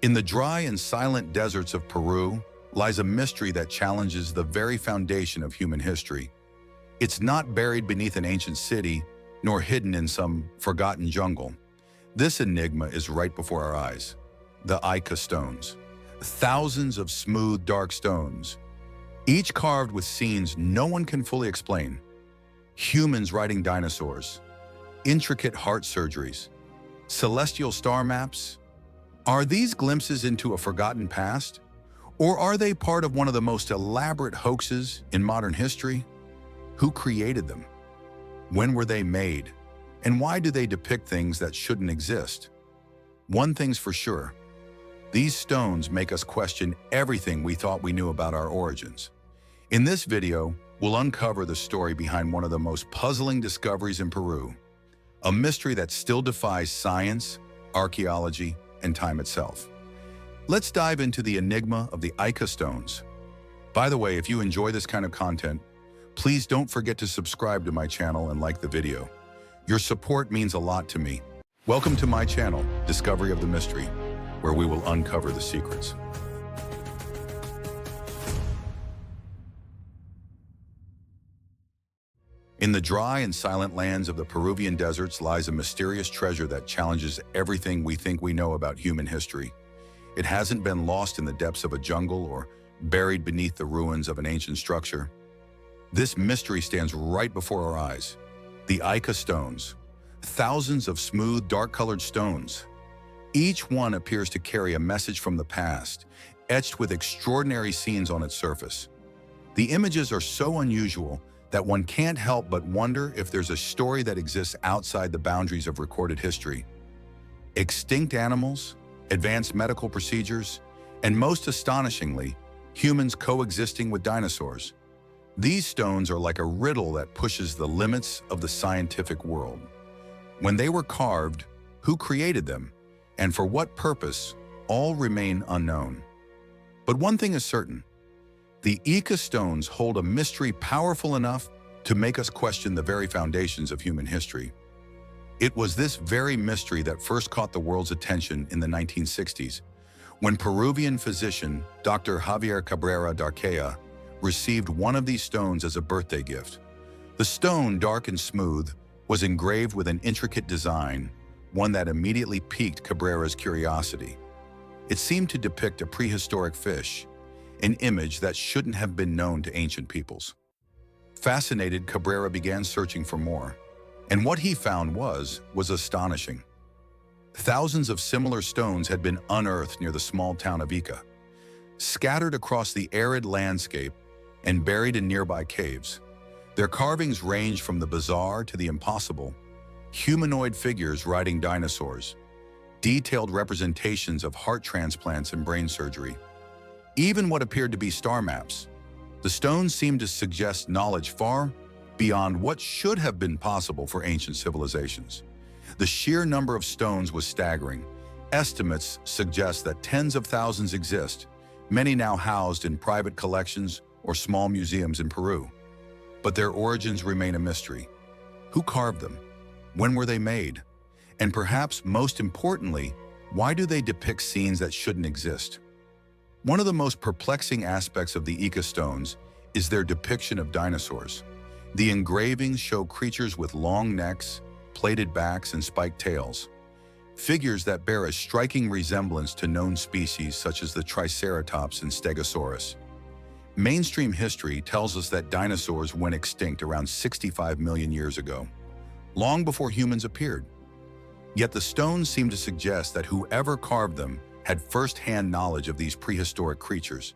In the dry and silent deserts of Peru lies a mystery that challenges the very foundation of human history. It's not buried beneath an ancient city, nor hidden in some forgotten jungle. This enigma is right before our eyes. The Ica Stones. Thousands of smooth, dark stones, each carved with scenes no one can fully explain. Humans riding dinosaurs, intricate heart surgeries, celestial star maps. Are these glimpses into a forgotten past? Or are they part of one of the most elaborate hoaxes in modern history? Who created them? When were they made? And why do they depict things that shouldn't exist? One thing's for sure. These stones make us question everything we thought we knew about our origins. In this video, we'll uncover the story behind one of the most puzzling discoveries in Peru, a mystery that still defies science, archaeology, and time itself. Let's dive into the enigma of the Ica Stones. By the way, if you enjoy this kind of content, please don't forget to subscribe to my channel and like the video. Your support means a lot to me. Welcome to my channel, Discovery of the Mystery, where we will uncover the secrets. In the dry and silent lands of the Peruvian deserts lies a mysterious treasure that challenges everything we think we know about human history. It hasn't been lost in the depths of a jungle or buried beneath the ruins of an ancient structure. This mystery stands right before our eyes. The Ica Stones. Thousands of smooth, dark-colored stones. Each one appears to carry a message from the past, etched with extraordinary scenes on its surface. The images are so unusual that one can't help but wonder if there's a story that exists outside the boundaries of recorded history. Extinct animals, advanced medical procedures, and most astonishingly, humans coexisting with dinosaurs. These stones are like a riddle that pushes the limits of the scientific world. When they were carved, who created them, and for what purpose, all remain unknown. But one thing is certain. The Ica Stones hold a mystery powerful enough to make us question the very foundations of human history. It was this very mystery that first caught the world's attention in the 1960s, when Peruvian physician Dr. Javier Cabrera received one of these stones as a birthday gift. The stone, dark and smooth, was engraved with an intricate design, one that immediately piqued Cabrera's curiosity. It seemed to depict a prehistoric fish, an image that shouldn't have been known to ancient peoples. Fascinated, Cabrera began searching for more, and what he found was astonishing. Thousands of similar stones had been unearthed near the small town of Ica, scattered across the arid landscape and buried in nearby caves. Their carvings range from the bizarre to the impossible, humanoid figures riding dinosaurs, detailed representations of heart transplants and brain surgery, even what appeared to be star maps. The stones seemed to suggest knowledge far beyond what should have been possible for ancient civilizations. The sheer number of stones was staggering. Estimates suggest that tens of thousands exist, many now housed in private collections or small museums in Peru. But their origins remain a mystery. Who carved them? When were they made? And perhaps most importantly, why do they depict scenes that shouldn't exist? One of the most perplexing aspects of the Ica Stones is their depiction of dinosaurs. The engravings show creatures with long necks, plated backs, and spiked tails, figures that bear a striking resemblance to known species such as the Triceratops and Stegosaurus. Mainstream history tells us that dinosaurs went extinct around 65 million years ago, long before humans appeared. Yet the stones seem to suggest that whoever carved them had first-hand knowledge of these prehistoric creatures.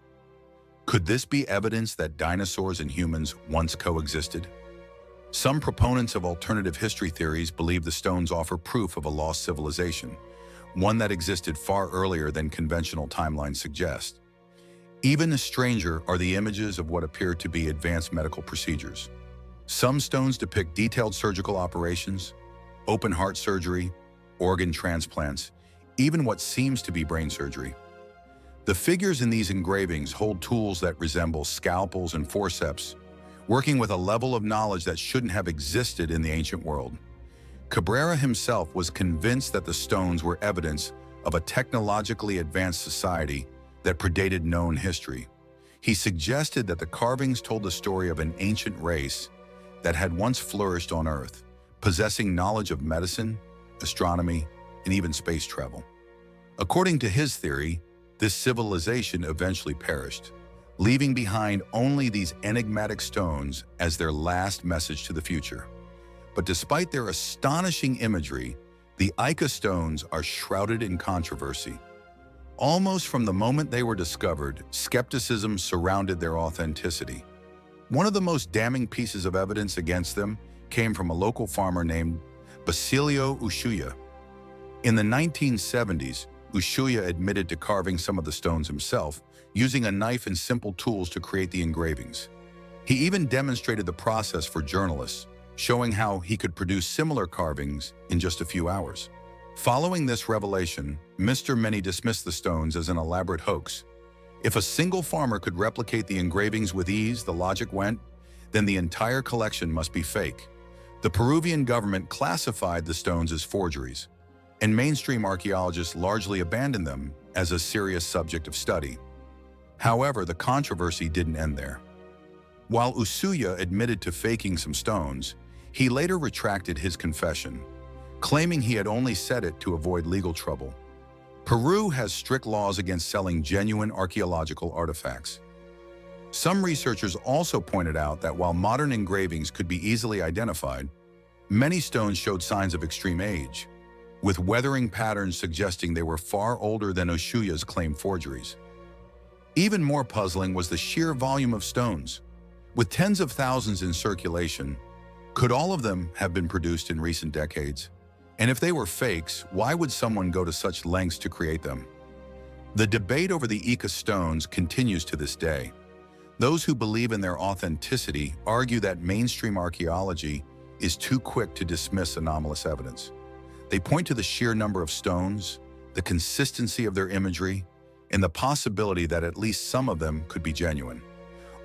Could this be evidence that dinosaurs and humans once coexisted? Some proponents of alternative history theories believe the stones offer proof of a lost civilization, one that existed far earlier than conventional timelines suggest. Even stranger are the images of what appear to be advanced medical procedures. Some stones depict detailed surgical operations, open heart surgery, organ transplants, even what seems to be brain surgery. The figures in these engravings hold tools that resemble scalpels and forceps, working with a level of knowledge that shouldn't have existed in the ancient world. Cabrera himself was convinced that the stones were evidence of a technologically advanced society that predated known history. He suggested that the carvings told the story of an ancient race that had once flourished on Earth, possessing knowledge of medicine, astronomy, and even space travel. According to his theory, this civilization eventually perished, leaving behind only these enigmatic stones as their last message to the future. But despite their astonishing imagery, the Ica stones are shrouded in controversy. Almost from the moment they were discovered, skepticism surrounded their authenticity. One of the most damning pieces of evidence against them came from a local farmer named Basilio Ushuaia. In the 1970s, Ushuaia admitted to carving some of the stones himself, using a knife and simple tools to create the engravings. He even demonstrated the process for journalists, showing how he could produce similar carvings in just a few hours. Following this revelation, Mr. Many dismissed the stones as an elaborate hoax. If a single farmer could replicate the engravings with ease, the logic went, then the entire collection must be fake. The Peruvian government classified the stones as forgeries, and mainstream archaeologists largely abandoned them as a serious subject of study. However, the controversy didn't end there. While Ushuaia admitted to faking some stones, he later retracted his confession, claiming he had only said it to avoid legal trouble. Peru has strict laws against selling genuine archaeological artifacts. Some researchers also pointed out that while modern engravings could be easily identified, many stones showed signs of extreme age, with weathering patterns suggesting they were far older than Ushuaia's claimed forgeries. Even more puzzling was the sheer volume of stones. With tens of thousands in circulation, could all of them have been produced in recent decades? And if they were fakes, why would someone go to such lengths to create them? The debate over the Ica stones continues to this day. Those who believe in their authenticity argue that mainstream archaeology is too quick to dismiss anomalous evidence. They point to the sheer number of stones, the consistency of their imagery, and the possibility that at least some of them could be genuine.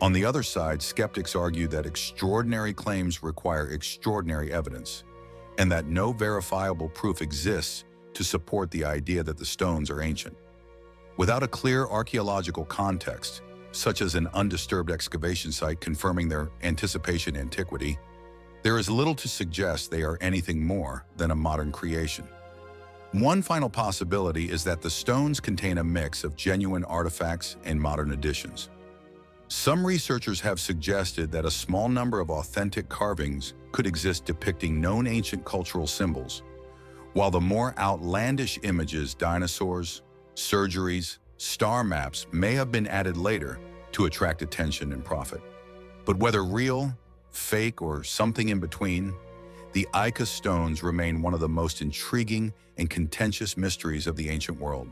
On the other side, skeptics argue that extraordinary claims require extraordinary evidence, and that no verifiable proof exists to support the idea that the stones are ancient. Without a clear archaeological context, such as an undisturbed excavation site confirming their anticipation antiquity, there is little to suggest they are anything more than a modern creation. One final possibility is that the stones contain a mix of genuine artifacts and modern additions. Some researchers have suggested that a small number of authentic carvings could exist depicting known ancient cultural symbols, while the more outlandish images, dinosaurs, surgeries, star maps may have been added later to attract attention and profit. But whether real, fake, or something in between, the Ica stones remain one of the most intriguing and contentious mysteries of the ancient world.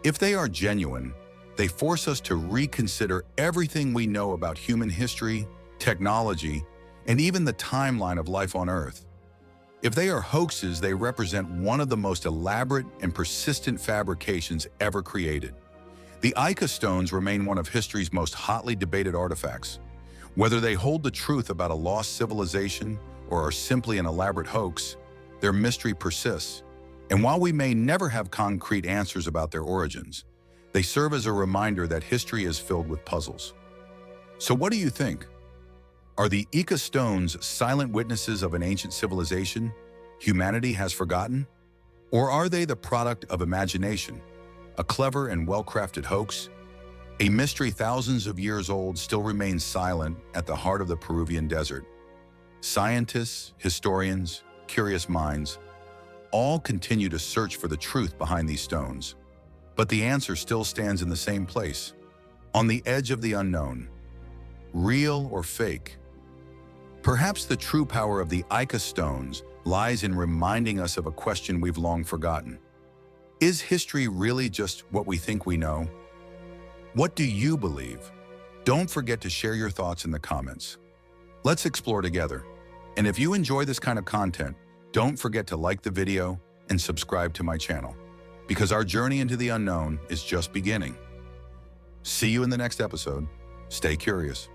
If they are genuine, they force us to reconsider everything we know about human history, technology, and even the timeline of life on Earth. If they are hoaxes, they represent one of the most elaborate and persistent fabrications ever created. The Ica stones remain one of history's most hotly debated artifacts. Whether they hold the truth about a lost civilization or are simply an elaborate hoax, their mystery persists. And while we may never have concrete answers about their origins, they serve as a reminder that history is filled with puzzles. So what do you think? Are the Ica stones silent witnesses of an ancient civilization humanity has forgotten? Or are they the product of imagination, a clever and well-crafted hoax? A mystery thousands of years old still remains silent at the heart of the Peruvian desert. Scientists, historians, curious minds, all continue to search for the truth behind these stones. But the answer still stands in the same place, on the edge of the unknown. Real or fake? Perhaps the true power of the Ica stones lies in reminding us of a question we've long forgotten. Is history really just what we think we know? What do you believe? Don't forget to share your thoughts in the comments. Let's explore together. And if you enjoy this kind of content, don't forget to like the video and subscribe to my channel, because our journey into the unknown is just beginning. See you in the next episode. Stay curious.